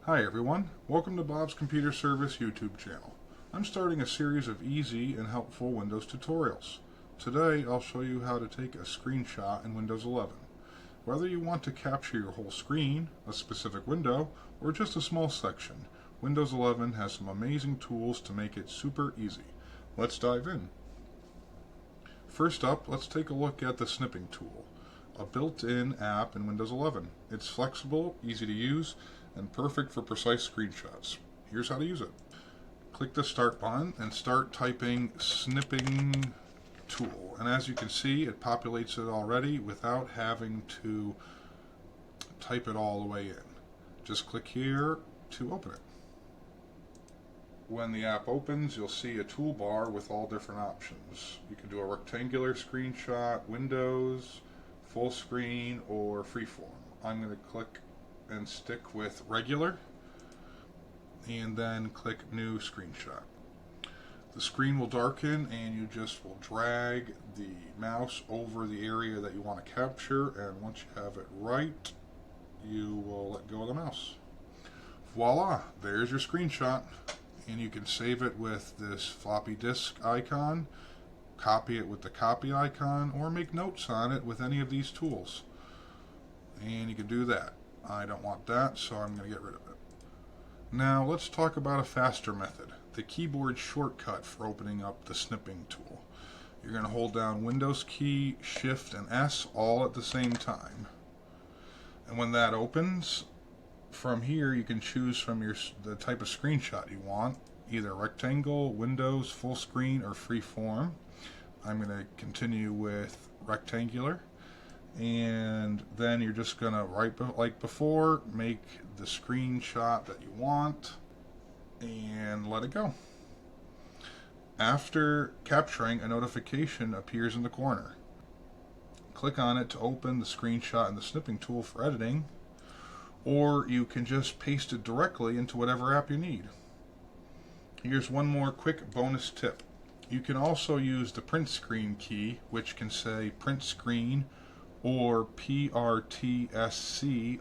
Hi everyone, welcome to Bob's Computer Service YouTube channel. I'm starting a series of easy and helpful Windows tutorials. Today I'll show you how to take a screenshot in Windows 11. Whether you want to capture your whole screen, a specific window, or just a small section, Windows 11 has some amazing tools to make it super easy. Let's dive in. First up, let's take a look at the Snipping Tool, a built-in app in Windows 11. It's flexible, easy to use, and perfect for precise screenshots. Here's how to use it. Click the Start button and start typing Snipping Tool. And as you can see, it populates it already without having to type it all the way in. Just click here to open it. When the app opens, you'll see a toolbar with all different options. You can do a rectangular screenshot, Windows, full screen, or freeform. I'm going to click and stick with regular, and then click New Screenshot. The screen will darken, and you just will drag the mouse over the area that you want to capture, and once you have it right, you will let go of the mouse. Voila! There's your screenshot. And you can save it with this floppy disk icon, copy it with the copy icon, or make notes on it with any of these tools. And you can do that. I don't want that, so I'm going to get rid of it. Now let's talk about a faster method, the keyboard shortcut for opening up the Snipping Tool. You're going to hold down Windows key, Shift, and S all at the same time. And when that opens, from here you can choose from the type of screenshot you want, either rectangle, Windows, full screen, or freeform. I'm going to continue with rectangular, and then you're just going to, like before, make the screenshot that you want and let it go. After capturing, a notification appears in the corner. Click on it to open the screenshot in the Snipping Tool for editing, or you can just paste it directly into whatever app you need. Here's one more quick bonus tip. You can also use the print screen key, which can say print screen or PRTSC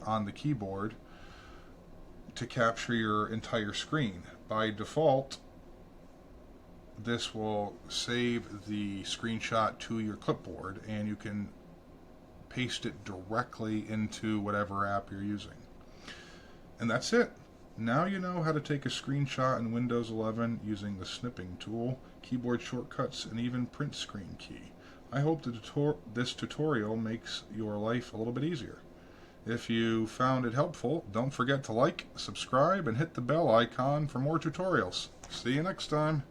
on the keyboard, to capture your entire screen. By default, this will save the screenshot to your clipboard, and you can paste it directly into whatever app you're using. And that's it. Now you know how to take a screenshot in Windows 11 using the Snipping Tool, keyboard shortcuts, and even print screen key. I hope this tutorial makes your life a little bit easier. If you found it helpful, don't forget to like, subscribe, and hit the bell icon for more tutorials. See you next time.